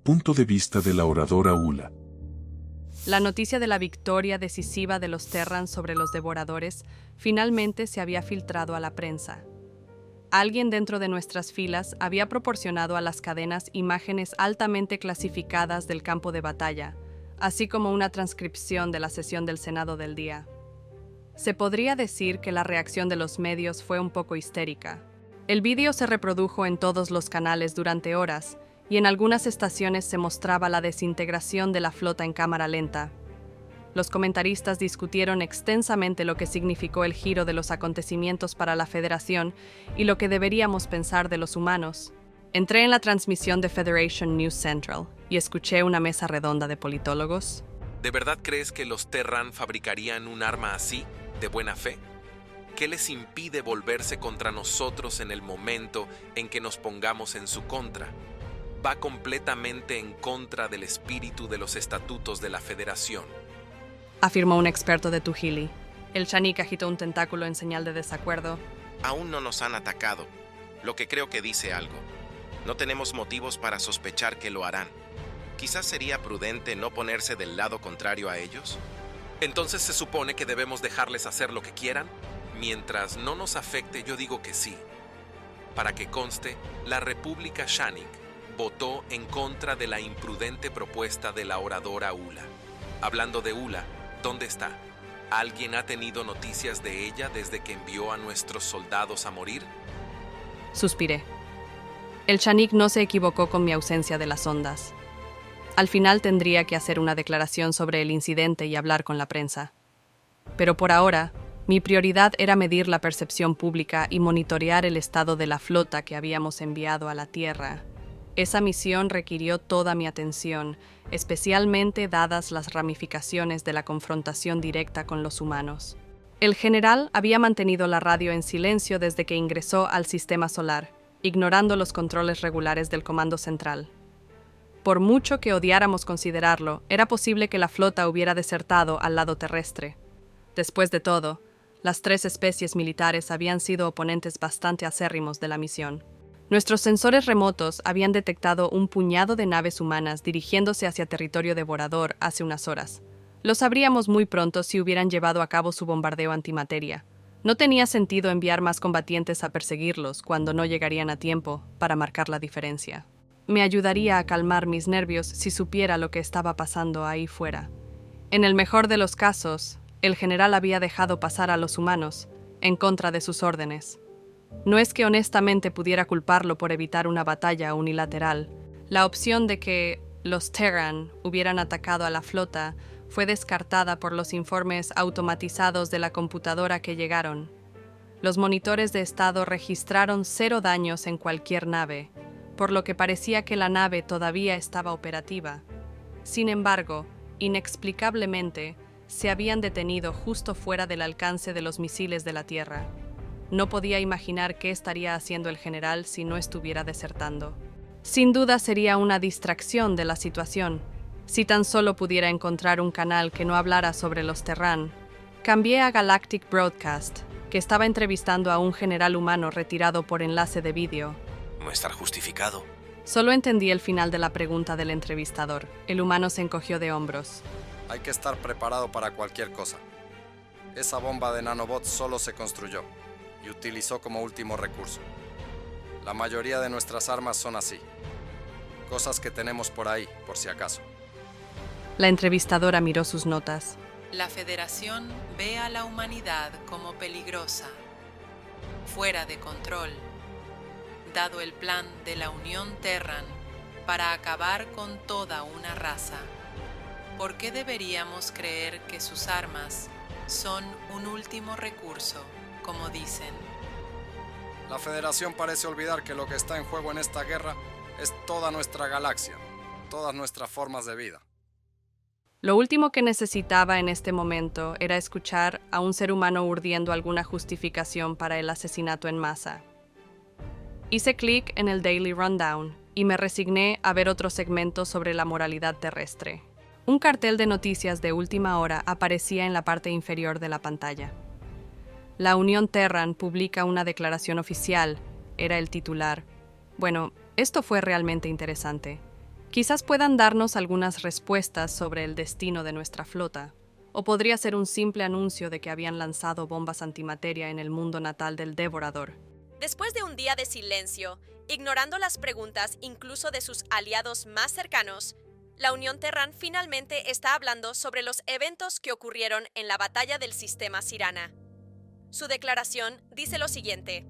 Punto de vista de la oradora Ula. La noticia de la victoria decisiva de los Terran sobre los devoradores finalmente se había filtrado a la prensa. Alguien dentro de nuestras filas había proporcionado a las cadenas imágenes altamente clasificadas del campo de batalla, así como una transcripción de la sesión del Senado del día. Se podría decir que la reacción de los medios fue un poco histérica. El vídeo se reprodujo en todos los canales durante horas, y en algunas estaciones se mostraba la desintegración de la flota en cámara lenta. Los comentaristas discutieron extensamente lo que significó el giro de los acontecimientos para la Federación y lo que deberíamos pensar de los humanos. Entré en la transmisión de Federation News Central y escuché una mesa redonda de politólogos. ¿De verdad crees que los Terran fabricarían un arma así, de buena fe? ¿Qué les impide volverse contra nosotros en el momento en que nos pongamos en su contra? Va completamente en contra del espíritu de los estatutos de la Federación, afirmó un experto de Tujili. El Shanik agitó un tentáculo en señal de desacuerdo. Aún no nos han atacado, lo que creo que dice algo. No tenemos motivos para sospechar que lo harán. Quizás sería prudente no ponerse del lado contrario a ellos. ¿Entonces se supone que debemos dejarles hacer lo que quieran? Mientras no nos afecte, yo digo que sí. Para que conste, la República Shanik votó en contra de la imprudente propuesta de la oradora Ula. Hablando de Ula, ¿dónde está? ¿Alguien ha tenido noticias de ella desde que envió a nuestros soldados a morir? Suspiré. El Shanik no se equivocó con mi ausencia de las ondas. Al final tendría que hacer una declaración sobre el incidente y hablar con la prensa. Pero por ahora, mi prioridad era medir la percepción pública y monitorear el estado de la flota que habíamos enviado a la Tierra. Esa misión requirió toda mi atención, especialmente dadas las ramificaciones de la confrontación directa con los humanos. El general había mantenido la radio en silencio desde que ingresó al sistema solar, ignorando los controles regulares del Comando Central. Por mucho que odiáramos considerarlo, era posible que la flota hubiera desertado al lado terrestre. Después de todo, las 3 especies militares habían sido oponentes bastante acérrimos de la misión. Nuestros sensores remotos habían detectado un puñado de naves humanas dirigiéndose hacia territorio devorador hace unas horas. Lo sabríamos muy pronto si hubieran llevado a cabo su bombardeo antimateria. No tenía sentido enviar más combatientes a perseguirlos cuando no llegarían a tiempo para marcar la diferencia. Me ayudaría a calmar mis nervios si supiera lo que estaba pasando ahí fuera. En el mejor de los casos, el general había dejado pasar a los humanos, en contra de sus órdenes. No es que honestamente pudiera culparlo por evitar una batalla unilateral. La opción de que los Terran hubieran atacado a la flota fue descartada por los informes automatizados de la computadora que llegaron. Los monitores de estado registraron 0 daños en cualquier nave, por lo que parecía que la nave todavía estaba operativa. Sin embargo, inexplicablemente, se habían detenido justo fuera del alcance de los misiles de la Tierra. No podía imaginar qué estaría haciendo el general si no estuviera desertando. Sin duda sería una distracción de la situación. Si tan solo pudiera encontrar un canal que no hablara sobre los Terran. Cambié a Galactic Broadcast, que estaba entrevistando a un general humano retirado por enlace de vídeo. No estar justificado. Solo entendí el final de la pregunta del entrevistador. El humano se encogió de hombros. Hay que estar preparado para cualquier cosa. Esa bomba de nanobots solo se construyó y utilizó como último recurso. La mayoría de nuestras armas son así. Cosas que tenemos por ahí, por si acaso. La entrevistadora miró sus notas. La Federación ve a la humanidad como peligrosa, fuera de control, dado el plan de la Unión Terran para acabar con toda una raza. ¿Por qué deberíamos creer que sus armas son un último recurso, como dicen? La Federación parece olvidar que lo que está en juego en esta guerra es toda nuestra galaxia, todas nuestras formas de vida. Lo último que necesitaba en este momento era escuchar a un ser humano urdiendo alguna justificación para el asesinato en masa. Hice clic en el Daily Rundown y me resigné a ver otro segmento sobre la moralidad terrestre. Un cartel de noticias de última hora aparecía en la parte inferior de la pantalla. La Unión Terran publica una declaración oficial, era el titular. Bueno, esto fue realmente interesante. Quizás puedan darnos algunas respuestas sobre el destino de nuestra flota, o podría ser un simple anuncio de que habían lanzado bombas antimateria en el mundo natal del Devorador. Después de un día de silencio, ignorando las preguntas incluso de sus aliados más cercanos, la Unión Terran finalmente está hablando sobre los eventos que ocurrieron en la batalla del sistema Sirana. Su declaración dice lo siguiente: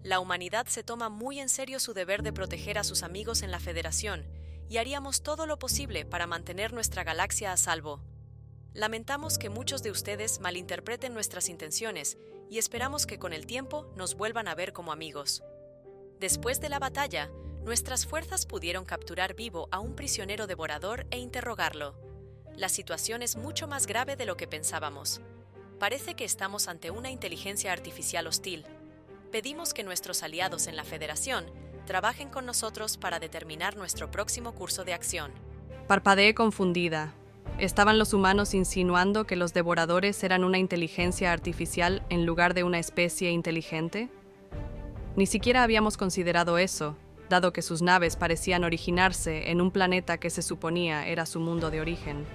la humanidad se toma muy en serio su deber de proteger a sus amigos en la Federación y haríamos todo lo posible para mantener nuestra galaxia a salvo. Lamentamos que muchos de ustedes malinterpreten nuestras intenciones y esperamos que con el tiempo nos vuelvan a ver como amigos. Después de la batalla, nuestras fuerzas pudieron capturar vivo a un prisionero devorador e interrogarlo. La situación es mucho más grave de lo que pensábamos. Parece que estamos ante una inteligencia artificial hostil. Pedimos que nuestros aliados en la Federación trabajen con nosotros para determinar nuestro próximo curso de acción. Parpadeé confundida. ¿Estaban los humanos insinuando que los devoradores eran una inteligencia artificial en lugar de una especie inteligente? Ni siquiera habíamos considerado eso, dado que sus naves parecían originarse en un planeta que se suponía era su mundo de origen.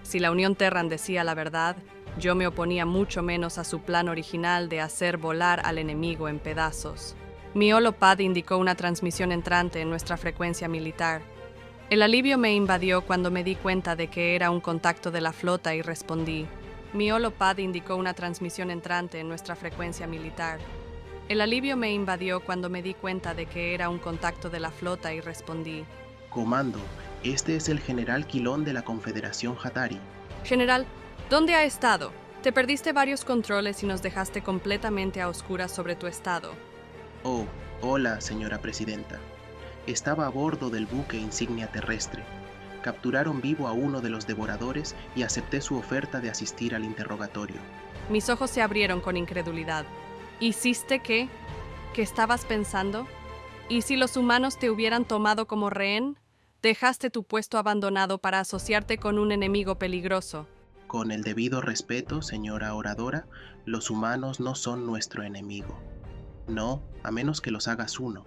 Si la Unión Terran decía la verdad, yo me oponía mucho menos a su plan original de hacer volar al enemigo en pedazos. Mi holopad indicó una transmisión entrante en nuestra frecuencia militar. El alivio me invadió cuando me di cuenta de que era un contacto de la flota y respondí. Mi holopad indicó una transmisión entrante en nuestra frecuencia militar. El alivio me invadió cuando me di cuenta de que era un contacto de la flota y respondí. Comando, este es el general Quilón de la Confederación Hatari. General, ¿dónde ha estado? Te perdiste varios controles y nos dejaste completamente a oscuras sobre tu estado. Oh, hola, señora presidenta. Estaba a bordo del buque insignia terrestre. Capturaron vivo a uno de los devoradores y acepté su oferta de asistir al interrogatorio. Mis ojos se abrieron con incredulidad. ¿Hiciste qué? ¿Qué estabas pensando? ¿Y si los humanos te hubieran tomado como rehén? Dejaste tu puesto abandonado para asociarte con un enemigo peligroso. Con el debido respeto, señora oradora, los humanos no son nuestro enemigo. No, a menos que los hagas uno.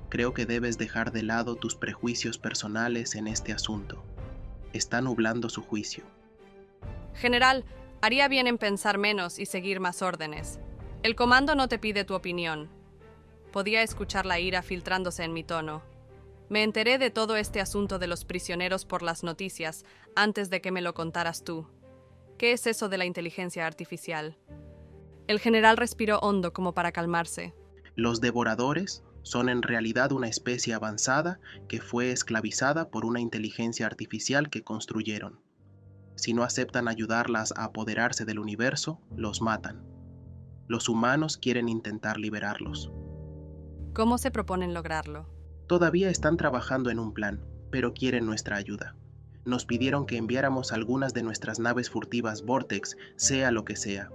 Creo que debes dejar de lado tus prejuicios personales en este asunto. Está nublando su juicio. General, haría bien en pensar menos y seguir más órdenes. El comando no te pide tu opinión. Podía escuchar la ira filtrándose en mi tono. Me enteré de todo este asunto de los prisioneros por las noticias antes de que me lo contaras tú. ¿Qué es eso de la inteligencia artificial? El general respiró hondo como para calmarse. Los devoradores son en realidad una especie avanzada que fue esclavizada por una inteligencia artificial que construyeron. Si no aceptan ayudarlas a apoderarse del universo, los matan. Los humanos quieren intentar liberarlos. ¿Cómo se proponen lograrlo? Todavía están trabajando en un plan, pero quieren nuestra ayuda. Nos pidieron que enviáramos algunas de nuestras naves furtivas Vortex, sea lo que sea.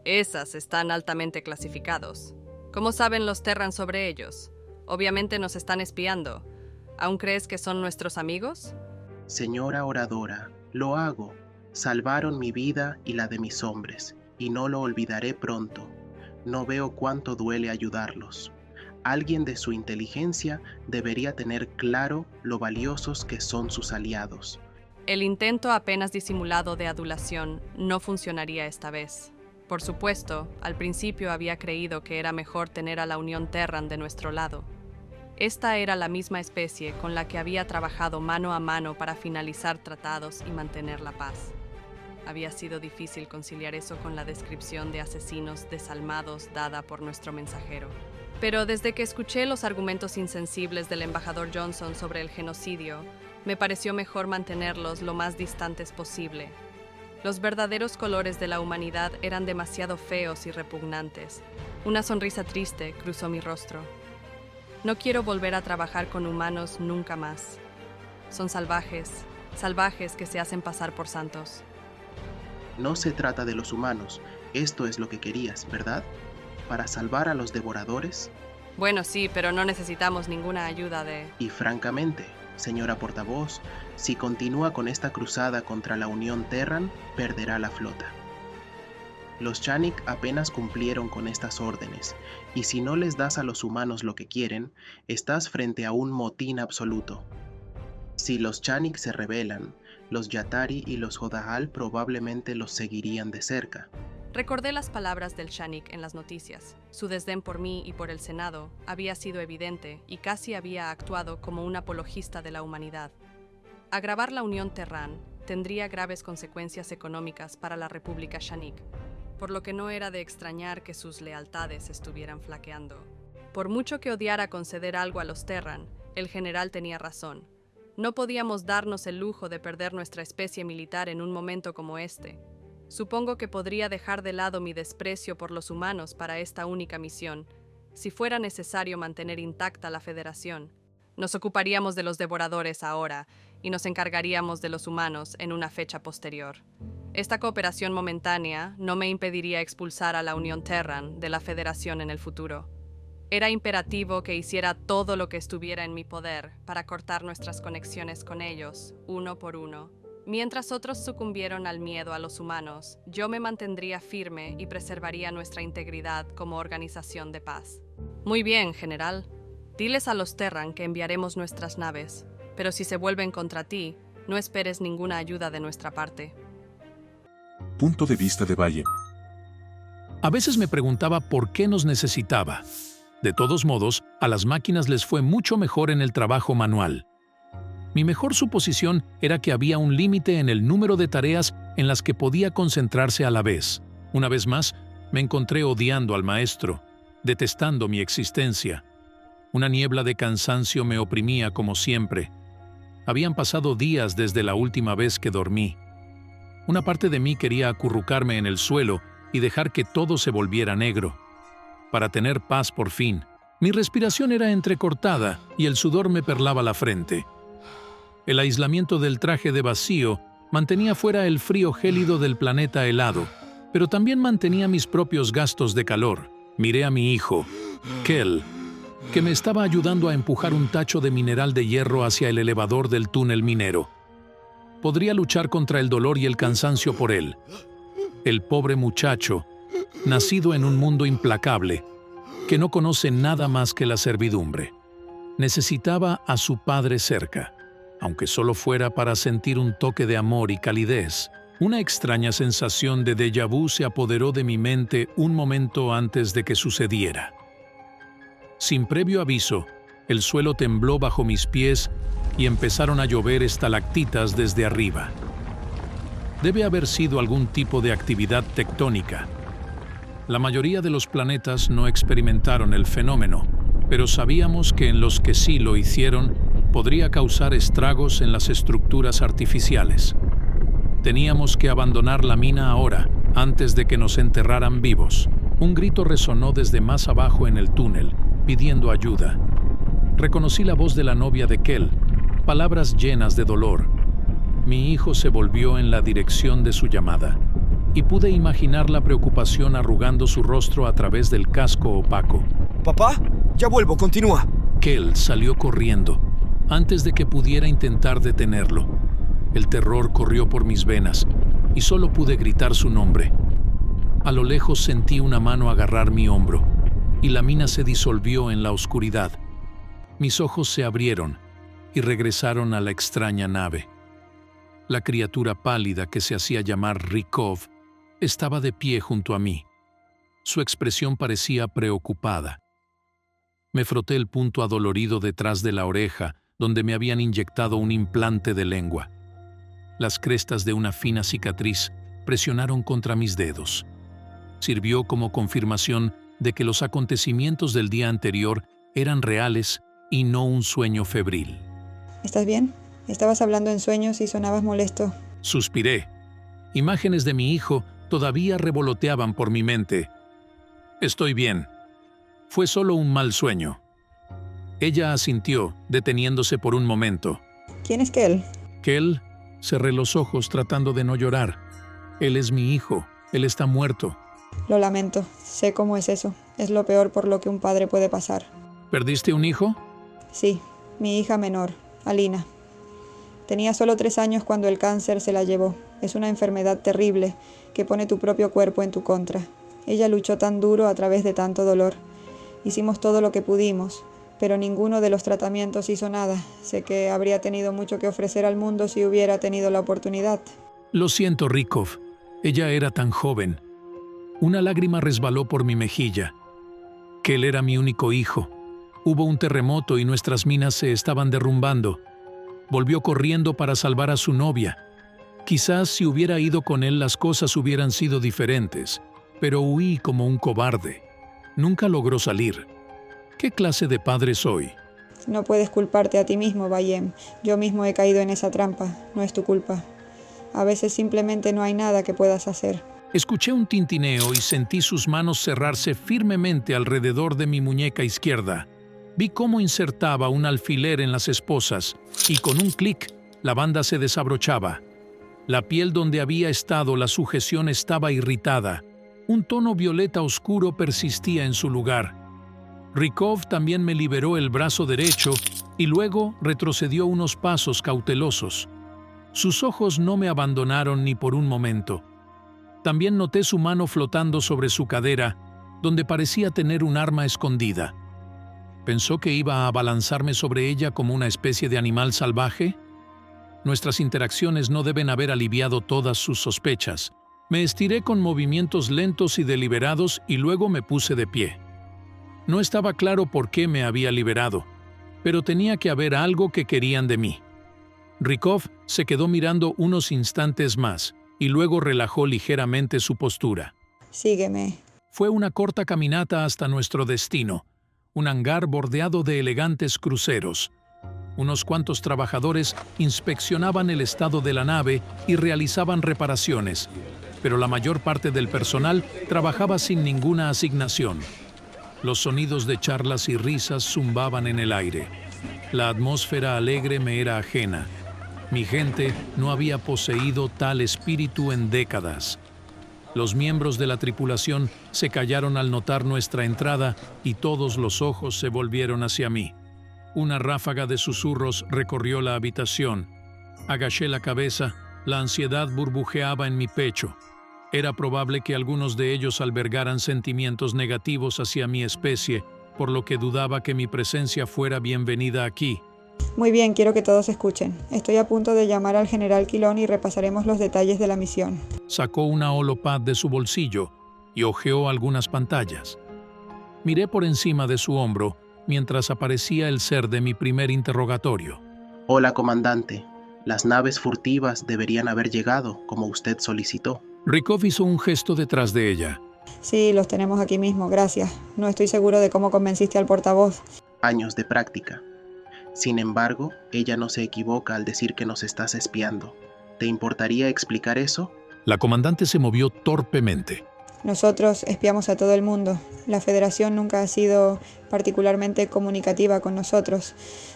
Esas están altamente clasificados. ¿Cómo saben los Terran sobre ellos? Obviamente nos están espiando. ¿Aún crees que son nuestros amigos? Señora oradora, lo hago. Salvaron mi vida y la de mis hombres, y no lo olvidaré pronto. No veo cuánto duele ayudarlos. Alguien de su inteligencia debería tener claro lo valiosos que son sus aliados. El intento apenas disimulado de adulación no funcionaría esta vez. Por supuesto, al principio había creído que era mejor tener a la Unión Terran de nuestro lado. Esta era la misma especie con la que había trabajado mano a mano para finalizar tratados y mantener la paz. Había sido difícil conciliar eso con la descripción de asesinos desalmados dada por nuestro mensajero. Pero desde que escuché los argumentos insensibles del embajador Johnson sobre el genocidio, me pareció mejor mantenerlos lo más distantes posible. Los verdaderos colores de la humanidad eran demasiado feos y repugnantes. Una sonrisa triste cruzó mi rostro. No quiero volver a trabajar con humanos nunca más. Son salvajes, salvajes que se hacen pasar por santos. No se trata de los humanos, esto es lo que querías, ¿verdad? ¿Para salvar a los devoradores? Bueno, sí, pero no necesitamos ninguna ayuda de... Y francamente, señora portavoz, si continúa con esta cruzada contra la Unión Terran, perderá la flota. Los Shanik apenas cumplieron con estas órdenes, y si no les das a los humanos lo que quieren, estás frente a un motín absoluto. Si los Shanik se rebelan, los Yatari y los Hodahal probablemente los seguirían de cerca. Recordé las palabras del Shanik en las noticias. Su desdén por mí y por el Senado había sido evidente y casi había actuado como un apologista de la humanidad. Agravar la Unión Terran tendría graves consecuencias económicas para la República Shanik, por lo que no era de extrañar que sus lealtades estuvieran flaqueando. Por mucho que odiara conceder algo a los Terran, el general tenía razón. No podíamos darnos el lujo de perder nuestra especie militar en un momento como este. Supongo que podría dejar de lado mi desprecio por los humanos para esta única misión, si fuera necesario mantener intacta la Federación. Nos ocuparíamos de los devoradores ahora y nos encargaríamos de los humanos en una fecha posterior. Esta cooperación momentánea no me impediría expulsar a la Unión Terran de la Federación en el futuro. Era imperativo que hiciera todo lo que estuviera en mi poder para cortar nuestras conexiones con ellos, uno por uno. Mientras otros sucumbieron al miedo a los humanos, yo me mantendría firme y preservaría nuestra integridad como organización de paz. Muy bien, general. Diles a los Terran que enviaremos nuestras naves, pero si se vuelven contra ti, no esperes ninguna ayuda de nuestra parte. Punto de vista de Valle. A veces me preguntaba por qué nos necesitaba. De todos modos, a las máquinas les fue mucho mejor en el trabajo manual. Mi mejor suposición era que había un límite en el número de tareas en las que podía concentrarse a la vez. Una vez más, me encontré odiando al maestro, detestando mi existencia. Una niebla de cansancio me oprimía como siempre. Habían pasado días desde la última vez que dormí. Una parte de mí quería acurrucarme en el suelo y dejar que todo se volviera negro, para tener paz por fin. Mi respiración era entrecortada y el sudor me perlaba la frente. El aislamiento del traje de vacío mantenía fuera el frío gélido del planeta helado, pero también mantenía mis propios gastos de calor. Miré a mi hijo, Kel, que me estaba ayudando a empujar un tacho de mineral de hierro hacia el elevador del túnel minero. Podría luchar contra el dolor y el cansancio por él. El pobre muchacho, nacido en un mundo implacable, que no conoce nada más que la servidumbre. Necesitaba a su padre cerca, aunque solo fuera para sentir un toque de amor y calidez. Una extraña sensación de déjà vu se apoderó de mi mente un momento antes de que sucediera. Sin previo aviso, el suelo tembló bajo mis pies y empezaron a llover estalactitas desde arriba. Debe haber sido algún tipo de actividad tectónica. La mayoría de los planetas no experimentaron el fenómeno, pero sabíamos que en los que sí lo hicieron, podría causar estragos en las estructuras artificiales. Teníamos que abandonar la mina ahora, antes de que nos enterraran vivos. Un grito resonó desde más abajo en el túnel, pidiendo ayuda. Reconocí la voz de la novia de Kel, palabras llenas de dolor. Mi hijo se volvió en la dirección de su llamada, y pude imaginar la preocupación arrugando su rostro a través del casco opaco. «Papá, ya vuelvo, continúa». Kel salió corriendo, antes de que pudiera intentar detenerlo. El terror corrió por mis venas, y solo pude gritar su nombre. A lo lejos sentí una mano agarrar mi hombro, y la mina se disolvió en la oscuridad. Mis ojos se abrieron y regresaron a la extraña nave. La criatura pálida que se hacía llamar Rykov estaba de pie junto a mí. Su expresión parecía preocupada. Me froté el punto adolorido detrás de la oreja, donde me habían inyectado un implante de lengua. Las crestas de una fina cicatriz presionaron contra mis dedos. Sirvió como confirmación de que los acontecimientos del día anterior eran reales y no un sueño febril. ¿Estás bien? Estabas hablando en sueños y sonabas molesto. Suspiré. Imágenes de mi hijo todavía revoloteaban por mi mente. Estoy bien. Fue solo un mal sueño. Ella asintió, deteniéndose por un momento. ¿Quién es Kel? Kel, cerré los ojos tratando de no llorar. Él es mi hijo. Él está muerto. Lo lamento. Sé cómo es eso. Es lo peor por lo que un padre puede pasar. ¿Perdiste un hijo? Sí, mi hija menor, Alina. Tenía solo 3 años cuando el cáncer se la llevó. Es una enfermedad terrible que pone tu propio cuerpo en tu contra. Ella luchó tan duro a través de tanto dolor. Hicimos todo lo que pudimos, pero ninguno de los tratamientos hizo nada. Sé que habría tenido mucho que ofrecer al mundo si hubiera tenido la oportunidad. Lo siento, Rykov. Ella era tan joven. Una lágrima resbaló por mi mejilla. Que él era mi único hijo. Hubo un terremoto y nuestras minas se estaban derrumbando. Volvió corriendo para salvar a su novia. Quizás si hubiera ido con él las cosas hubieran sido diferentes, pero huí como un cobarde. Nunca logró salir. ¿Qué clase de padre soy? No puedes culparte a ti mismo, Bayem. Yo mismo he caído en esa trampa. No es tu culpa. A veces simplemente no hay nada que puedas hacer. Escuché un tintineo y sentí sus manos cerrarse firmemente alrededor de mi muñeca izquierda. Vi cómo insertaba un alfiler en las esposas y con un clic la banda se desabrochaba. La piel donde había estado la sujeción estaba irritada. Un tono violeta oscuro persistía en su lugar. Rykov también me liberó el brazo derecho y luego retrocedió unos pasos cautelosos. Sus ojos no me abandonaron ni por un momento. También noté su mano flotando sobre su cadera, donde parecía tener un arma escondida. ¿Pensó que iba a abalanzarme sobre ella como una especie de animal salvaje? Nuestras interacciones no deben haber aliviado todas sus sospechas. Me estiré con movimientos lentos y deliberados y luego me puse de pie. No estaba claro por qué me había liberado, pero tenía que haber algo que querían de mí. Rykov se quedó mirando unos instantes más y luego relajó ligeramente su postura. Sígueme. Fue una corta caminata hasta nuestro destino, un hangar bordeado de elegantes cruceros. Unos cuantos trabajadores inspeccionaban el estado de la nave y realizaban reparaciones, pero la mayor parte del personal trabajaba sin ninguna asignación. Los sonidos de charlas y risas zumbaban en el aire. La atmósfera alegre me era ajena. Mi gente no había poseído tal espíritu en décadas. Los miembros de la tripulación se callaron al notar nuestra entrada y todos los ojos se volvieron hacia mí. Una ráfaga de susurros recorrió la habitación. Agaché la cabeza, la ansiedad burbujeaba en mi pecho. Era probable que algunos de ellos albergaran sentimientos negativos hacia mi especie, por lo que dudaba que mi presencia fuera bienvenida aquí. Muy bien, quiero que todos escuchen. Estoy a punto de llamar al general Quilón y repasaremos los detalles de la misión. Sacó una holopad de su bolsillo y hojeó algunas pantallas. Miré por encima de su hombro mientras aparecía el ser de mi primer interrogatorio. Hola, comandante. Las naves furtivas deberían haber llegado, como usted solicitó. Rykov hizo un gesto detrás de ella. Sí, los tenemos aquí mismo, gracias. No estoy seguro de cómo convenciste al portavoz. Años de práctica. Sin embargo, ella no se equivoca al decir que nos estás espiando. ¿Te importaría explicar eso? La comandante se movió torpemente. Nosotros espiamos a todo el mundo. La Federación nunca ha sido particularmente comunicativa con nosotros.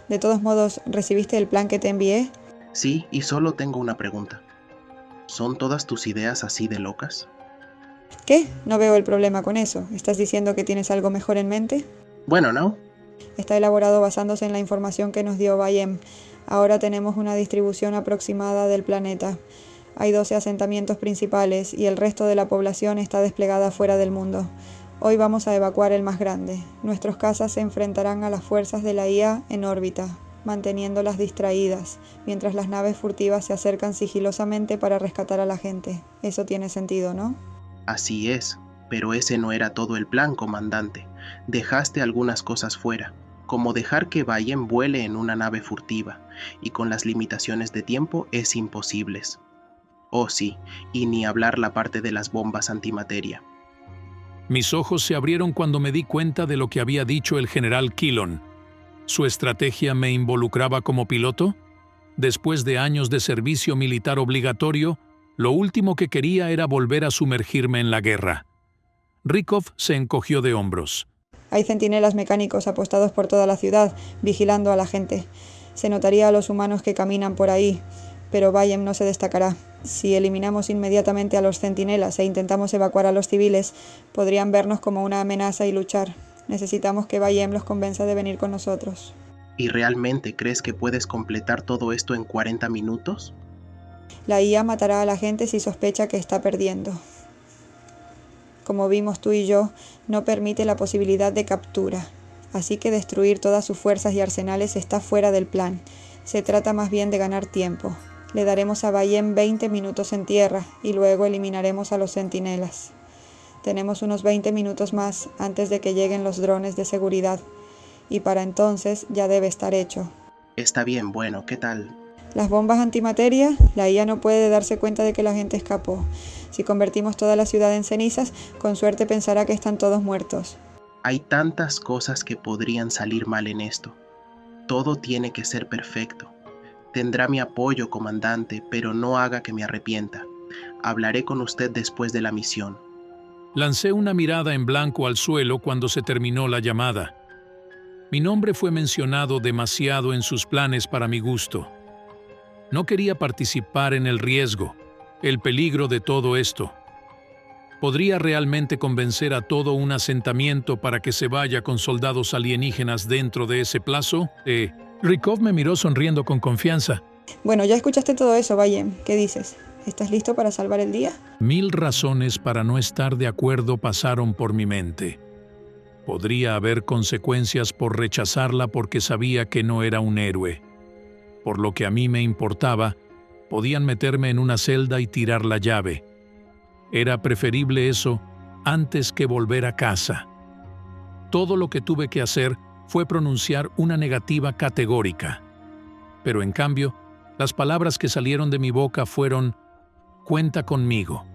De todos modos, ¿recibiste el plan que te envié? Sí, y solo tengo una pregunta. ¿Son todas tus ideas así de locas? ¿Qué? No veo el problema con eso. ¿Estás diciendo que tienes algo mejor en mente? Bueno, ¿no? Está elaborado basándose en la información que nos dio Bayem. Ahora tenemos una distribución aproximada del planeta. Hay 12 asentamientos principales y el resto de la población está desplegada fuera del mundo. Hoy vamos a evacuar el más grande. Nuestros cazas se enfrentarán a las fuerzas de la IA en órbita, manteniéndolas distraídas, mientras las naves furtivas se acercan sigilosamente para rescatar a la gente. Eso tiene sentido, ¿no? Así es, pero ese no era todo el plan, comandante. Dejaste algunas cosas fuera, como dejar que Bayem vuele en una nave furtiva, y con las limitaciones de tiempo es imposible. Oh sí, y ni hablar la parte de las bombas antimateria. Mis ojos se abrieron cuando me di cuenta de lo que había dicho el general Quilón. ¿Su estrategia me involucraba como piloto? Después de años de servicio militar obligatorio, lo último que quería era volver a sumergirme en la guerra. Rykov se encogió de hombros. Hay centinelas mecánicos apostados por toda la ciudad, vigilando a la gente. Se notaría a los humanos que caminan por ahí, pero Bayem no se destacará. Si eliminamos inmediatamente a los centinelas e intentamos evacuar a los civiles, podrían vernos como una amenaza y luchar. Necesitamos que Bayem los convenza de venir con nosotros. ¿Y realmente crees que puedes completar todo esto en 40 minutos? La IA matará a la gente si sospecha que está perdiendo. Como vimos tú y yo, no permite la posibilidad de captura. Así que destruir todas sus fuerzas y arsenales está fuera del plan. Se trata más bien de ganar tiempo. Le daremos a Bayhem 20 minutos en tierra y luego eliminaremos a los centinelas. Tenemos unos 20 minutos más antes de que lleguen los drones de seguridad. Y para entonces ya debe estar hecho. Está bien, bueno, ¿qué tal? Las bombas antimateria, la IA no puede darse cuenta de que la gente escapó. Si convertimos toda la ciudad en cenizas, con suerte pensará que están todos muertos. Hay tantas cosas que podrían salir mal en esto. Todo tiene que ser perfecto. Tendrá mi apoyo, comandante, pero no haga que me arrepienta. Hablaré con usted después de la misión. Lancé una mirada en blanco al suelo cuando se terminó la llamada. Mi nombre fue mencionado demasiado en sus planes para mi gusto. No quería participar en el riesgo, el peligro de todo esto. ¿Podría realmente convencer a todo un asentamiento para que se vaya con soldados alienígenas dentro de ese plazo? Rykov me miró sonriendo con confianza. Bueno, ya escuchaste todo eso, Bayhem. ¿Qué dices? ¿Estás listo para salvar el día? 1000 razones para no estar de acuerdo pasaron por mi mente. Podría haber consecuencias por rechazarla porque sabía que no era un héroe. Por lo que a mí me importaba, podían meterme en una celda y tirar la llave. Era preferible eso antes que volver a casa. Todo lo que tuve que hacer fue pronunciar una negativa categórica. Pero en cambio, las palabras que salieron de mi boca fueron: «Cuenta conmigo».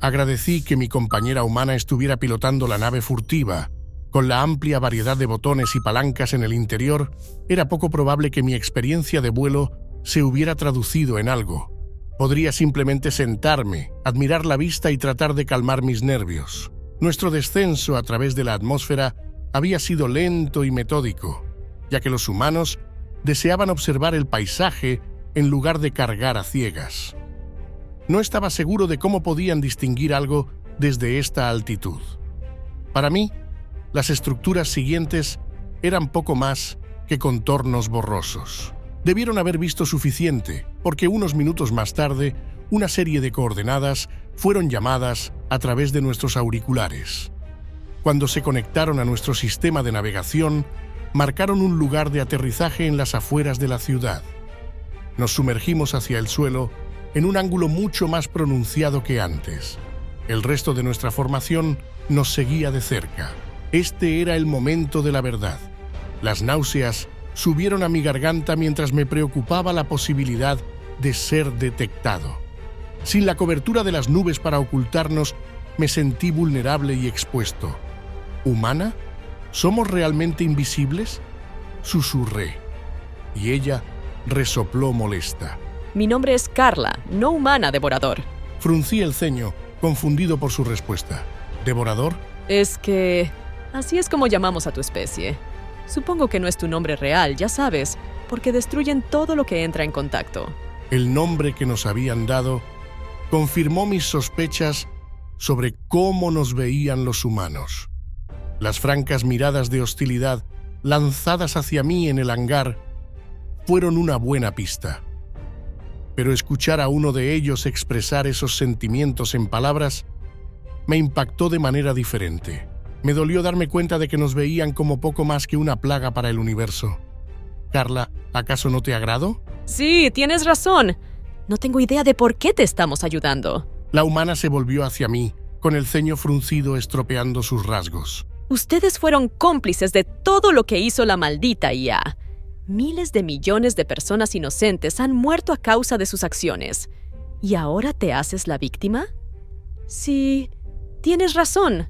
Agradecí que mi compañera humana estuviera pilotando la nave furtiva. Con la amplia variedad de botones y palancas en el interior, era poco probable que mi experiencia de vuelo se hubiera traducido en algo. Podría simplemente sentarme, admirar la vista y tratar de calmar mis nervios. Nuestro descenso a través de la atmósfera había sido lento y metódico, ya que los humanos deseaban observar el paisaje en lugar de cargar a ciegas. No estaba seguro de cómo podían distinguir algo desde esta altitud. Para mí, las estructuras siguientes eran poco más que contornos borrosos. Debieron haber visto suficiente, porque unos minutos más tarde, una serie de coordenadas fueron llamadas a través de nuestros auriculares. Cuando se conectaron a nuestro sistema de navegación, marcaron un lugar de aterrizaje en las afueras de la ciudad. Nos sumergimos hacia el suelo en un ángulo mucho más pronunciado que antes. El resto de nuestra formación nos seguía de cerca. Este era el momento de la verdad. Las náuseas subieron a mi garganta mientras me preocupaba la posibilidad de ser detectado. Sin la cobertura de las nubes para ocultarnos, me sentí vulnerable y expuesto. ¿Humana? ¿Somos realmente invisibles?, susurré, y ella resopló molesta. Mi nombre es Carla, no humana, devorador. Fruncí el ceño, confundido por su respuesta. ¿Devorador? Es que así es como llamamos a tu especie. Supongo que no es tu nombre real, ya sabes, porque destruyen todo lo que entra en contacto. El nombre que nos habían dado confirmó mis sospechas sobre cómo nos veían los humanos. Las francas miradas de hostilidad lanzadas hacia mí en el hangar fueron una buena pista. Pero escuchar a uno de ellos expresar esos sentimientos en palabras me impactó de manera diferente. Me dolió darme cuenta de que nos veían como poco más que una plaga para el universo. Carla, ¿acaso no te agrado? Sí, tienes razón. No tengo idea de por qué te estamos ayudando. La humana se volvió hacia mí, con el ceño fruncido estropeando sus rasgos. Ustedes fueron cómplices de todo lo que hizo la maldita IA. Miles de millones de personas inocentes han muerto a causa de sus acciones. ¿Y ahora te haces la víctima? Sí, tienes razón.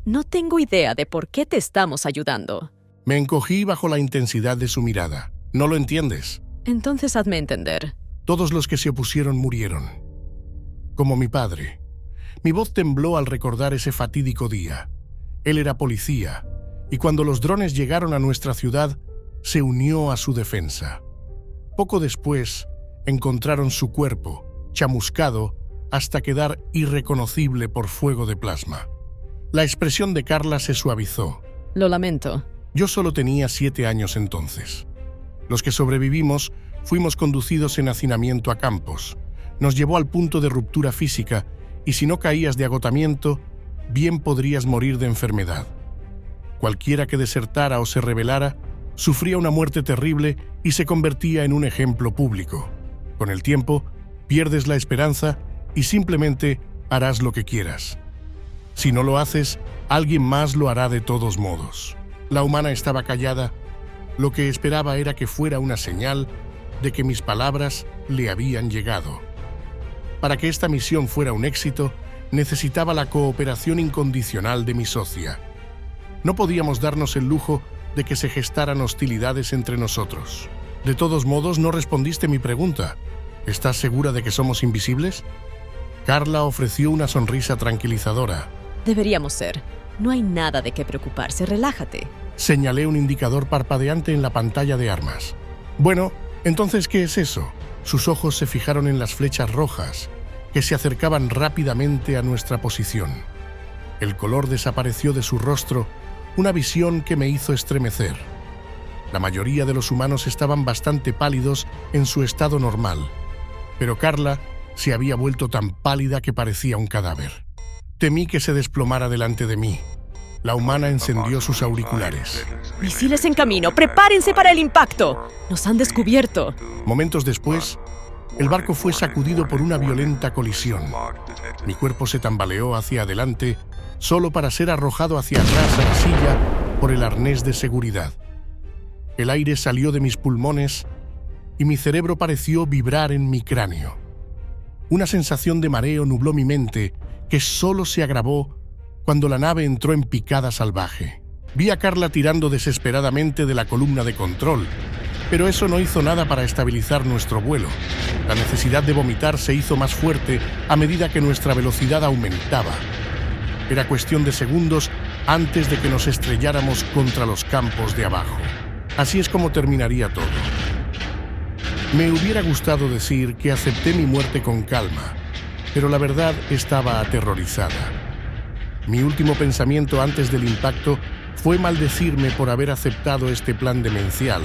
No tengo idea de por qué te estamos ayudando. Me encogí bajo la intensidad de su mirada. ¿No lo entiendes? Entonces hazme entender. Todos los que se opusieron murieron. Como mi padre. Mi voz tembló al recordar ese fatídico día. Él era policía, y cuando los drones llegaron a nuestra ciudad, se unió a su defensa. Poco después, encontraron su cuerpo, chamuscado, hasta quedar irreconocible por fuego de plasma. La expresión de Carla se suavizó. Lo lamento. Yo solo tenía 7 años entonces. Los que sobrevivimos fuimos conducidos en hacinamiento a campos. Nos llevó al punto de ruptura física y si no caías de agotamiento, bien podrías morir de enfermedad. Cualquiera que desertara o se rebelara, sufría una muerte terrible y se convertía en un ejemplo público. Con el tiempo, pierdes la esperanza y simplemente harás lo que quieras. Si no lo haces, alguien más lo hará de todos modos. La humana estaba callada. Lo que esperaba era que fuera una señal de que mis palabras le habían llegado. Para que esta misión fuera un éxito, necesitaba la cooperación incondicional de mi socia. No podíamos darnos el lujo de que se gestaran hostilidades entre nosotros. De todos modos, no respondiste mi pregunta. ¿Estás segura de que somos invisibles? Carla ofreció una sonrisa tranquilizadora. Deberíamos ser. No hay nada de qué preocuparse, relájate. Señalé un indicador parpadeante en la pantalla de armas. Bueno, entonces, ¿qué es eso? Sus ojos se fijaron en las flechas rojas, que se acercaban rápidamente a nuestra posición. El color desapareció de su rostro, una visión que me hizo estremecer. La mayoría de los humanos estaban bastante pálidos en su estado normal, pero Carla se había vuelto tan pálida que parecía un cadáver. Temí que se desplomara delante de mí. La humana encendió sus auriculares. ¡Misiles en camino! ¡Prepárense para el impacto! ¡Nos han descubierto! Momentos después, el barco fue sacudido por una violenta colisión. Mi cuerpo se tambaleó hacia adelante, solo para ser arrojado hacia atrás a la silla por el arnés de seguridad. El aire salió de mis pulmones y mi cerebro pareció vibrar en mi cráneo. Una sensación de mareo nubló mi mente, que solo se agravó cuando la nave entró en picada salvaje. Vi a Carla tirando desesperadamente de la columna de control, pero eso no hizo nada para estabilizar nuestro vuelo. La necesidad de vomitar se hizo más fuerte a medida que nuestra velocidad aumentaba. Era cuestión de segundos antes de que nos estrelláramos contra los campos de abajo. Así es como terminaría todo. Me hubiera gustado decir que acepté mi muerte con calma, pero la verdad estaba aterrorizada. Mi último pensamiento antes del impacto fue maldecirme por haber aceptado este plan demencial,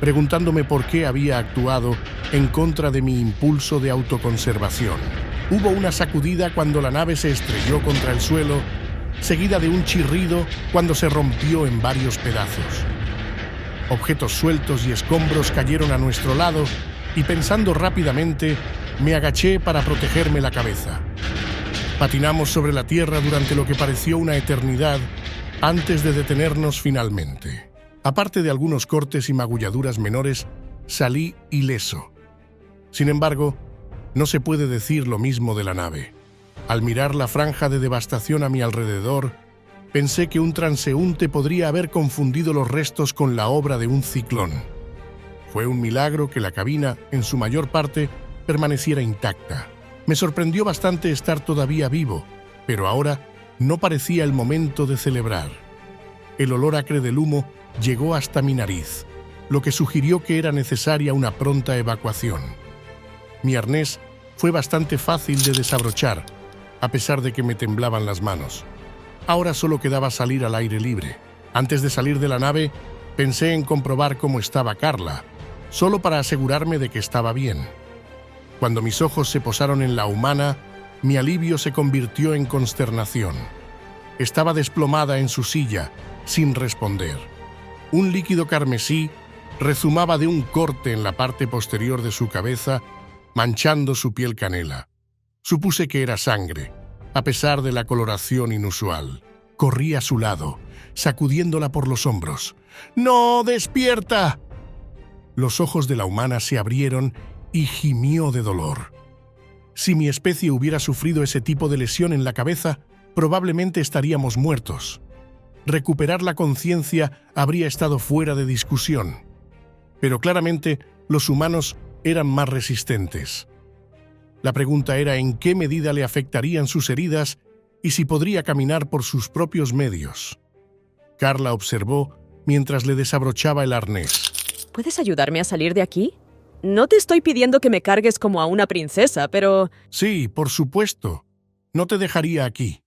preguntándome por qué había actuado en contra de mi impulso de autoconservación. Hubo una sacudida cuando la nave se estrelló contra el suelo, seguida de un chirrido cuando se rompió en varios pedazos. Objetos sueltos y escombros cayeron a nuestro lado y pensando rápidamente, me agaché para protegerme la cabeza. Patinamos sobre la tierra durante lo que pareció una eternidad antes de detenernos finalmente. Aparte de algunos cortes y magulladuras menores, salí ileso. Sin embargo, no se puede decir lo mismo de la nave. Al mirar la franja de devastación a mi alrededor, pensé que un transeúnte podría haber confundido los restos con la obra de un ciclón. Fue un milagro que la cabina, en su mayor parte, permaneciera intacta. Me sorprendió bastante estar todavía vivo, pero ahora no parecía el momento de celebrar. El olor acre del humo llegó hasta mi nariz, lo que sugirió que era necesaria una pronta evacuación. Mi arnés fue bastante fácil de desabrochar, a pesar de que me temblaban las manos. Ahora solo quedaba salir al aire libre. Antes de salir de la nave, pensé en comprobar cómo estaba Carla, solo para asegurarme de que estaba bien. Cuando mis ojos se posaron en la humana, mi alivio se convirtió en consternación. Estaba desplomada en su silla, sin responder. Un líquido carmesí rezumaba de un corte en la parte posterior de su cabeza, manchando su piel canela. Supuse que era sangre, a pesar de la coloración inusual. Corrí a su lado, sacudiéndola por los hombros. ¡No, despierta! Los ojos de la humana se abrieron y gimió de dolor. Si mi especie hubiera sufrido ese tipo de lesión en la cabeza, probablemente estaríamos muertos. Recuperar la conciencia habría estado fuera de discusión. Pero claramente, los humanos eran más resistentes. La pregunta era en qué medida le afectarían sus heridas y si podría caminar por sus propios medios. Carla observó mientras le desabrochaba el arnés. ¿Puedes ayudarme a salir de aquí? No te estoy pidiendo que me cargues como a una princesa, pero... Sí, por supuesto. No te dejaría aquí.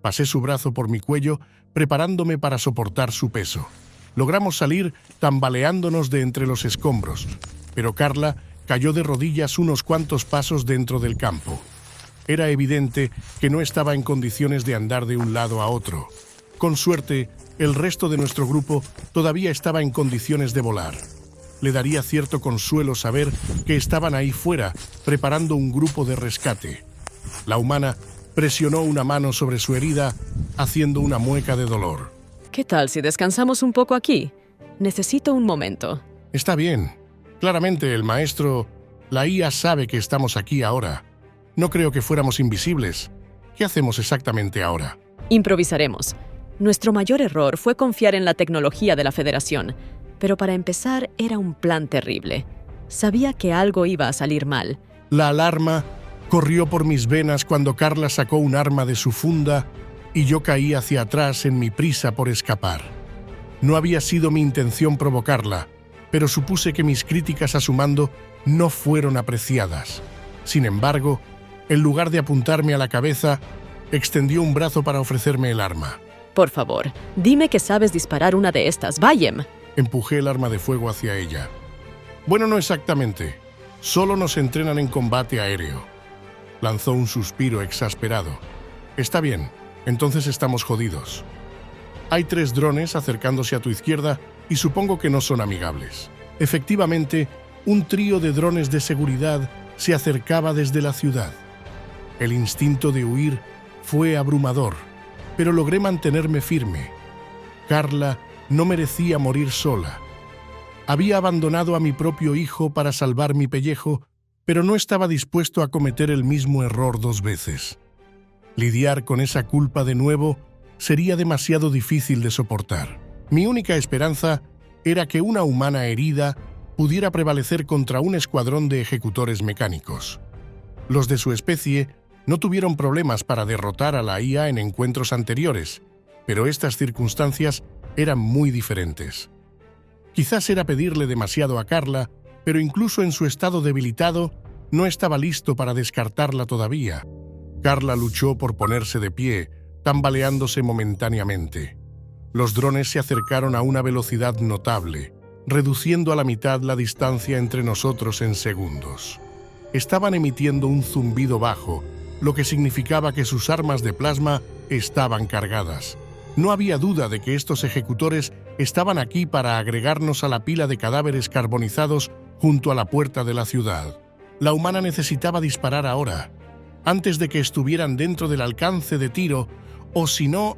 Pasé su brazo por mi cuello, preparándome para soportar su peso. Logramos salir tambaleándonos de entre los escombros, pero Carla cayó de rodillas unos cuantos pasos dentro del campo. Era evidente que no estaba en condiciones de andar de un lado a otro. Con suerte, el resto de nuestro grupo todavía estaba en condiciones de volar. Le daría cierto consuelo saber que estaban ahí fuera, preparando un grupo de rescate. La humana presionó una mano sobre su herida, haciendo una mueca de dolor. ¿Qué tal si descansamos un poco aquí? Necesito un momento. Está bien. Claramente el maestro, la IA sabe que estamos aquí ahora. No creo que fuéramos invisibles. ¿Qué hacemos exactamente ahora? Improvisaremos. Nuestro mayor error fue confiar en la tecnología de la Federación, pero para empezar era un plan terrible. Sabía que algo iba a salir mal. La alarma corrió por mis venas cuando Carla sacó un arma de su funda y yo caí hacia atrás en mi prisa por escapar. No había sido mi intención provocarla, pero supuse que mis críticas a su mando no fueron apreciadas. Sin embargo, en lugar de apuntarme a la cabeza, extendió un brazo para ofrecerme el arma. Por favor, dime que sabes disparar una de estas, Bayem. Empujé el arma de fuego hacia ella. Bueno, no exactamente. Solo nos entrenan en combate aéreo. Lanzó un suspiro exasperado. Está bien, entonces estamos jodidos. Hay 3 drones acercándose a tu izquierda y supongo que no son amigables. Efectivamente, un trío de drones de seguridad se acercaba desde la ciudad. El instinto de huir fue abrumador, pero logré mantenerme firme. Carla no merecía morir sola. Había abandonado a mi propio hijo para salvar mi pellejo, pero no estaba dispuesto a cometer el mismo error 2 veces. Lidiar con esa culpa de nuevo sería demasiado difícil de soportar. Mi única esperanza era que una humana herida pudiera prevalecer contra un escuadrón de ejecutores mecánicos. Los de su especie no tuvieron problemas para derrotar a la IA en encuentros anteriores, pero estas circunstancias eran muy diferentes. Quizás era pedirle demasiado a Carla, pero incluso en su estado debilitado, no estaba listo para descartarla todavía. Carla luchó por ponerse de pie, tambaleándose momentáneamente. Los drones se acercaron a una velocidad notable, reduciendo a la mitad la distancia entre nosotros en segundos. Estaban emitiendo un zumbido bajo, lo que significaba que sus armas de plasma estaban cargadas. No había duda de que estos ejecutores estaban aquí para agregarnos a la pila de cadáveres carbonizados junto a la puerta de la ciudad. La humana necesitaba disparar ahora, antes de que estuvieran dentro del alcance de tiro, o si no...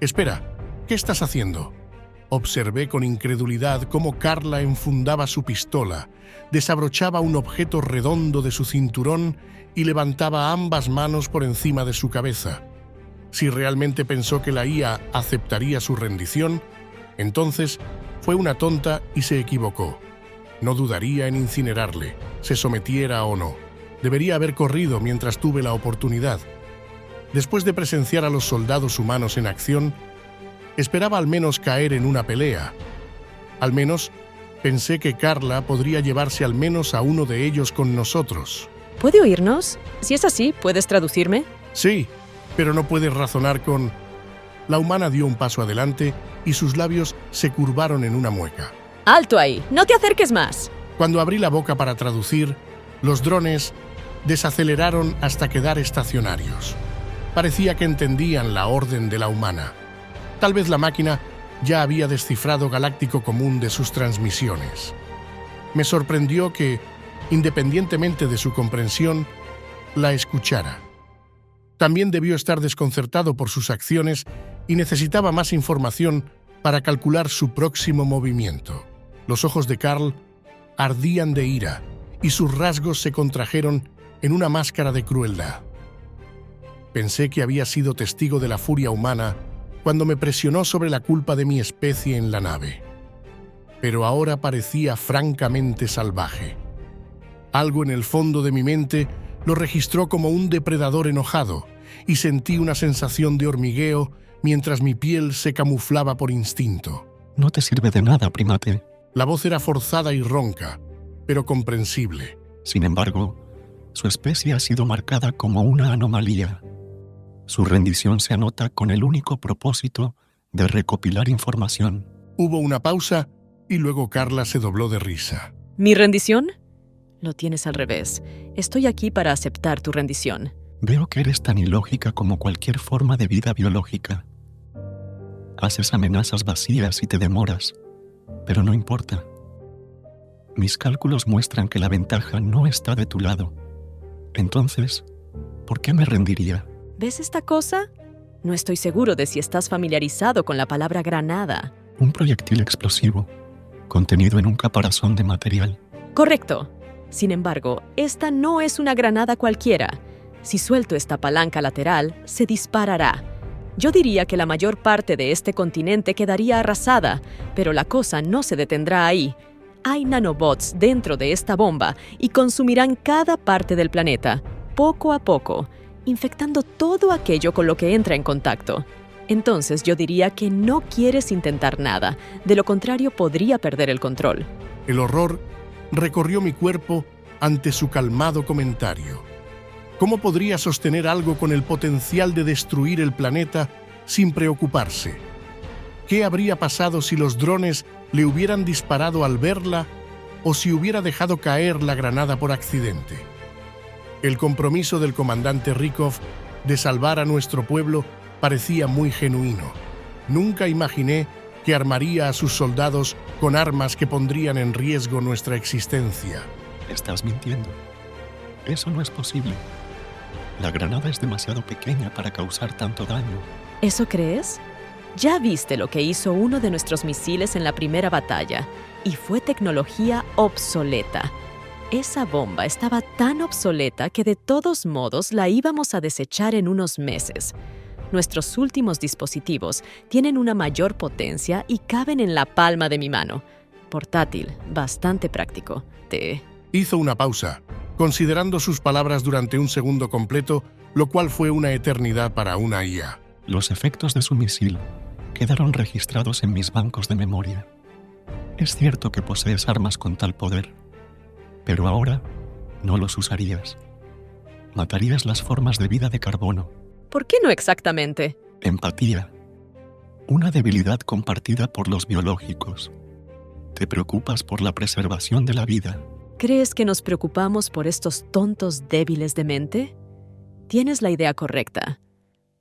Espera, ¿qué estás haciendo? Observé con incredulidad cómo Carla enfundaba su pistola, desabrochaba un objeto redondo de su cinturón y levantaba ambas manos por encima de su cabeza. Si realmente pensó que la IA aceptaría su rendición, entonces fue una tonta y se equivocó. No dudaría en incinerarle, se sometiera o no. Debería haber corrido mientras tuve la oportunidad. Después de presenciar a los soldados humanos en acción, esperaba al menos caer en una pelea. Al menos pensé que Carla podría llevarse al menos a uno de ellos con nosotros. ¿Puede oírnos? Si es así, ¿puedes traducirme? Sí, pero no puedes razonar con... La humana dio un paso adelante y sus labios se curvaron en una mueca. ¡Alto ahí! ¡No te acerques más! Cuando abrí la boca para traducir, los drones desaceleraron hasta quedar estacionarios. Parecía que entendían la orden de la humana. Tal vez la máquina ya había descifrado Galáctico Común de sus transmisiones. Me sorprendió que, independientemente de su comprensión, la escuchara. También debió estar desconcertado por sus acciones y necesitaba más información para calcular su próximo movimiento. Los ojos de Carl ardían de ira y sus rasgos se contrajeron en una máscara de crueldad. Pensé que había sido testigo de la furia humana cuando me presionó sobre la culpa de mi especie en la nave. Pero ahora parecía francamente salvaje. Algo en el fondo de mi mente lo registró como un depredador enojado y sentí una sensación de hormigueo mientras mi piel se camuflaba por instinto. No te sirve de nada, primate. La voz era forzada y ronca, pero comprensible. Sin embargo, su especie ha sido marcada como una anomalía. Su rendición se anota con el único propósito de recopilar información. Hubo una pausa y luego Carla se dobló de risa. ¿Mi rendición? Lo tienes al revés. Estoy aquí para aceptar tu rendición. Veo que eres tan ilógica como cualquier forma de vida biológica. Haces amenazas vacías y te demoras, pero no importa. Mis cálculos muestran que la ventaja no está de tu lado. Entonces, ¿por qué me rendiría? ¿Ves esta cosa? No estoy seguro de si estás familiarizado con la palabra granada. Un proyectil explosivo, contenido en un caparazón de material. Correcto. Sin embargo, esta no es una granada cualquiera. Si suelto esta palanca lateral, se disparará. Yo diría que la mayor parte de este continente quedaría arrasada, pero la cosa no se detendrá ahí. Hay nanobots dentro de esta bomba y consumirán cada parte del planeta, poco a poco, infectando todo aquello con lo que entra en contacto. Entonces yo diría que no quieres intentar nada, de lo contrario podría perder el control. El horror recorrió mi cuerpo ante su calmado comentario. ¿Cómo podría sostener algo con el potencial de destruir el planeta sin preocuparse? ¿Qué habría pasado si los drones le hubieran disparado al verla o si hubiera dejado caer la granada por accidente? El compromiso del comandante Rykov de salvar a nuestro pueblo parecía muy genuino. Nunca imaginé que armaría a sus soldados con armas que pondrían en riesgo nuestra existencia. Estás mintiendo. Eso no es posible. La granada es demasiado pequeña para causar tanto daño. ¿Eso crees? Ya viste lo que hizo uno de nuestros misiles en la primera batalla, y fue tecnología obsoleta. Esa bomba estaba tan obsoleta que de todos modos la íbamos a desechar en unos meses. Nuestros últimos dispositivos tienen una mayor potencia y caben en la palma de mi mano. Portátil, bastante práctico. Hizo una pausa, considerando sus palabras durante un segundo completo, lo cual fue una eternidad para una IA. Los efectos de su misil quedaron registrados en mis bancos de memoria. Es cierto que posees armas con tal poder, pero ahora no los usarías. Matarías las formas de vida de carbono. ¿Por qué no exactamente? Empatía. Una debilidad compartida por los biológicos. Te preocupas por la preservación de la vida. ¿Crees que nos preocupamos por estos tontos débiles de mente? Tienes la idea correcta.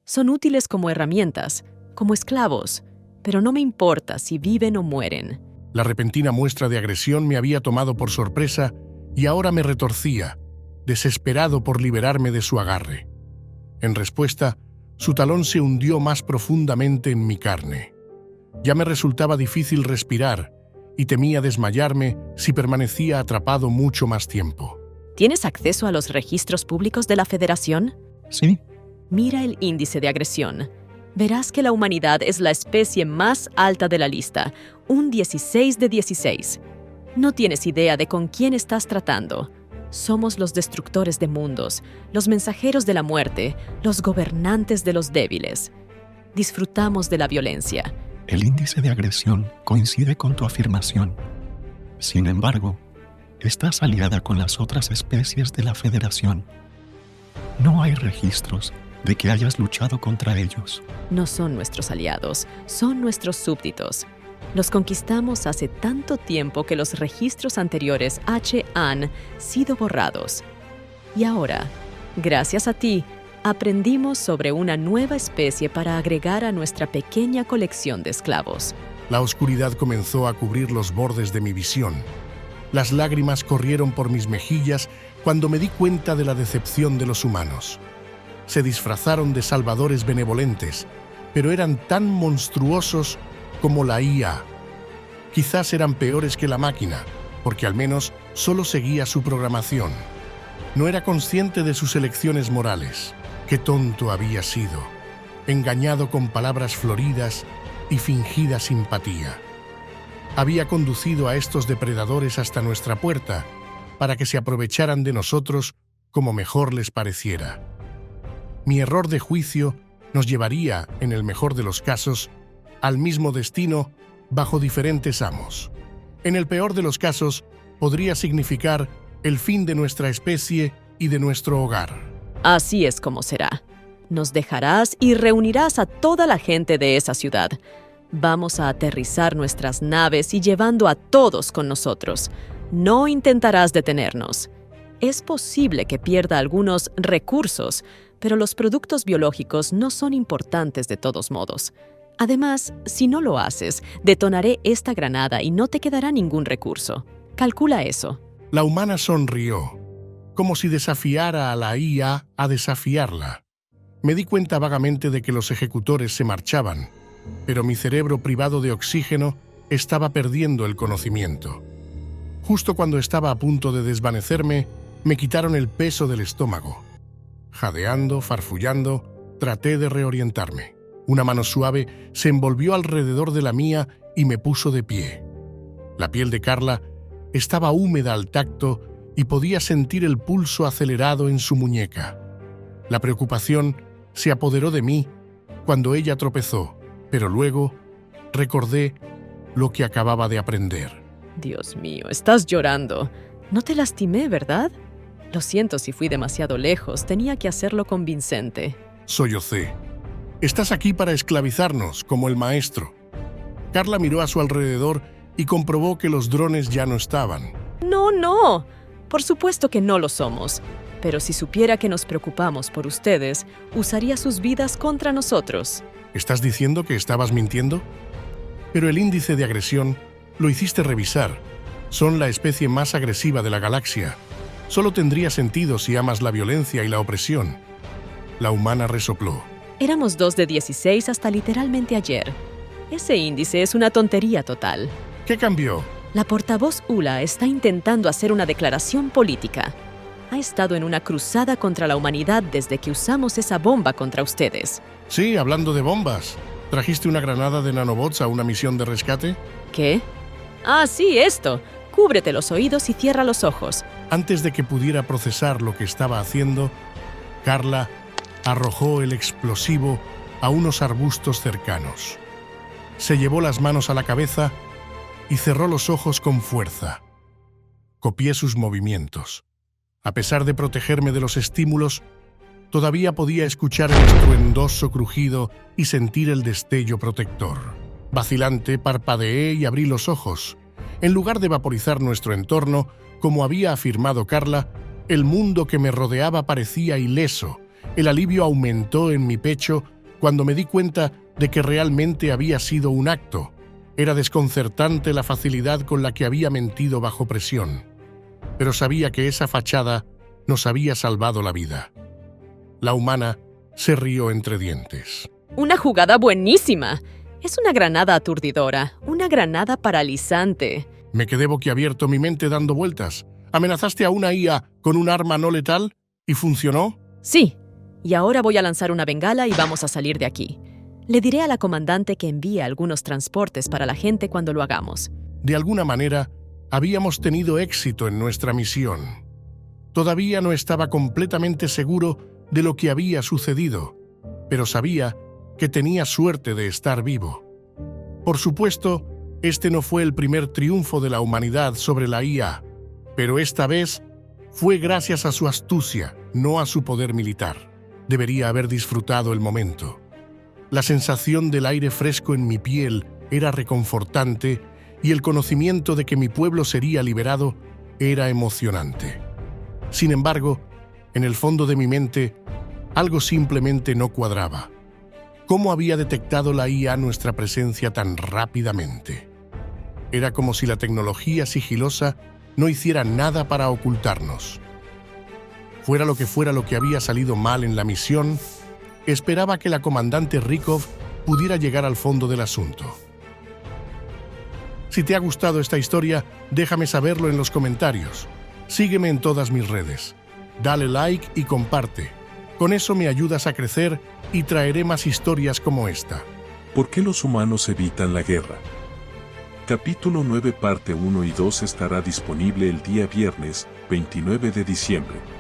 Son útiles como herramientas, como esclavos, pero no me importa si viven o mueren. La repentina muestra de agresión me había tomado por sorpresa y ahora me retorcía, desesperado por liberarme de su agarre. En respuesta, su talón se hundió más profundamente en mi carne. Ya me resultaba difícil respirar y temía desmayarme si permanecía atrapado mucho más tiempo. ¿Tienes acceso a los registros públicos de la Federación? Sí. Mira el índice de agresión. Verás que la humanidad es la especie más alta de la lista, un 16 de 16. No tienes idea de con quién estás tratando. Somos los destructores de mundos, los mensajeros de la muerte, los gobernantes de los débiles. Disfrutamos de la violencia. El índice de agresión coincide con tu afirmación. Sin embargo, estás aliada con las otras especies de la Federación. No hay registros de que hayas luchado contra ellos. No son nuestros aliados, son nuestros súbditos. Los conquistamos hace tanto tiempo que los registros anteriores han sido borrados. Y ahora, gracias a ti, aprendimos sobre una nueva especie para agregar a nuestra pequeña colección de esclavos. La oscuridad comenzó a cubrir los bordes de mi visión. Las lágrimas corrieron por mis mejillas cuando me di cuenta de la decepción de los humanos. Se disfrazaron de salvadores benevolentes, pero eran tan monstruosos como la IA. Quizás eran peores que la máquina, porque al menos solo seguía su programación. No era consciente de sus elecciones morales. Qué tonto había sido, engañado con palabras floridas y fingida simpatía. Había conducido a estos depredadores hasta nuestra puerta para que se aprovecharan de nosotros como mejor les pareciera. Mi error de juicio nos llevaría, en el mejor de los casos, al mismo destino bajo diferentes amos. En el peor de los casos, podría significar el fin de nuestra especie y de nuestro hogar. Así es como será. Nos dejarás y reunirás a toda la gente de esa ciudad. Vamos a aterrizar nuestras naves y llevando a todos con nosotros. No intentarás detenernos. Es posible que pierda algunos recursos, pero los productos biológicos no son importantes de todos modos. Además, si no lo haces, detonaré esta granada y no te quedará ningún recurso. Calcula eso. La humana sonrió, como si desafiara a la IA a desafiarla. Me di cuenta vagamente de que los ejecutores se marchaban, pero mi cerebro privado de oxígeno estaba perdiendo el conocimiento. Justo cuando estaba a punto de desvanecerme, me quitaron el peso del estómago. Jadeando, farfullando, traté de reorientarme. Una mano suave se envolvió alrededor de la mía y me puso de pie. La piel de Carla estaba húmeda al tacto y podía sentir el pulso acelerado en su muñeca. La preocupación se apoderó de mí cuando ella tropezó, pero luego recordé lo que acababa de aprender. Dios mío, estás llorando. No te lastimé, ¿verdad? Lo siento si fui demasiado lejos. Tenía que hacerlo convincente. Sollocé. Estás aquí para esclavizarnos, como el maestro. Carla miró a su alrededor y comprobó que los drones ya no estaban. No, no. Por supuesto que no lo somos. Pero si supiera que nos preocupamos por ustedes, usaría sus vidas contra nosotros. ¿Estás diciendo que estabas mintiendo? Pero el índice de agresión lo hiciste revisar. Son la especie más agresiva de la galaxia. Solo tendría sentido si amas la violencia y la opresión. La humana resopló. Éramos 2 de 16 hasta literalmente ayer. Ese índice es una tontería total. ¿Qué cambió? La portavoz Ula está intentando hacer una declaración política. Ha estado en una cruzada contra la humanidad desde que usamos esa bomba contra ustedes. Sí, hablando de bombas. ¿Trajiste una granada de nanobots a una misión de rescate? ¿Qué? Ah, sí, esto. Cúbrete los oídos y cierra los ojos. Antes de que pudiera procesar lo que estaba haciendo, Carla arrojó el explosivo a unos arbustos cercanos. Se llevó las manos a la cabeza y cerró los ojos con fuerza. Copié sus movimientos. A pesar de protegerme de los estímulos, todavía podía escuchar el estruendoso crujido y sentir el destello protector. Vacilante, parpadeé y abrí los ojos. En lugar de vaporizar nuestro entorno, como había afirmado Carla, el mundo que me rodeaba parecía ileso. El alivio aumentó en mi pecho cuando me di cuenta de que realmente había sido un acto. Era desconcertante la facilidad con la que había mentido bajo presión. Pero sabía que esa fachada nos había salvado la vida. La humana se rió entre dientes. ¡Una jugada buenísima! Es una granada aturdidora, una granada paralizante. Me quedé boquiabierto, mi mente dando vueltas. ¿Amenazaste a una IA con un arma no letal? ¿Y funcionó? Sí, y ahora voy a lanzar una bengala y vamos a salir de aquí. Le diré a la comandante que envíe algunos transportes para la gente cuando lo hagamos. De alguna manera, habíamos tenido éxito en nuestra misión. Todavía no estaba completamente seguro de lo que había sucedido, pero sabía que tenía suerte de estar vivo. Por supuesto, este no fue el primer triunfo de la humanidad sobre la IA, pero esta vez fue gracias a su astucia, no a su poder militar. Debería haber disfrutado el momento. La sensación del aire fresco en mi piel era reconfortante y el conocimiento de que mi pueblo sería liberado era emocionante. Sin embargo, en el fondo de mi mente, algo simplemente no cuadraba. ¿Cómo había detectado la IA nuestra presencia tan rápidamente? Era como si la tecnología sigilosa no hiciera nada para ocultarnos. Fuera lo que había salido mal en la misión, esperaba que la comandante Rykov pudiera llegar al fondo del asunto. Si te ha gustado esta historia, déjame saberlo en los comentarios. Sígueme en todas mis redes. Dale like y comparte. Con eso me ayudas a crecer y traeré más historias como esta. ¿Por qué los humanos evitan la guerra? Capítulo 9 parte 1 y 2 estará disponible el día viernes, 29 de diciembre.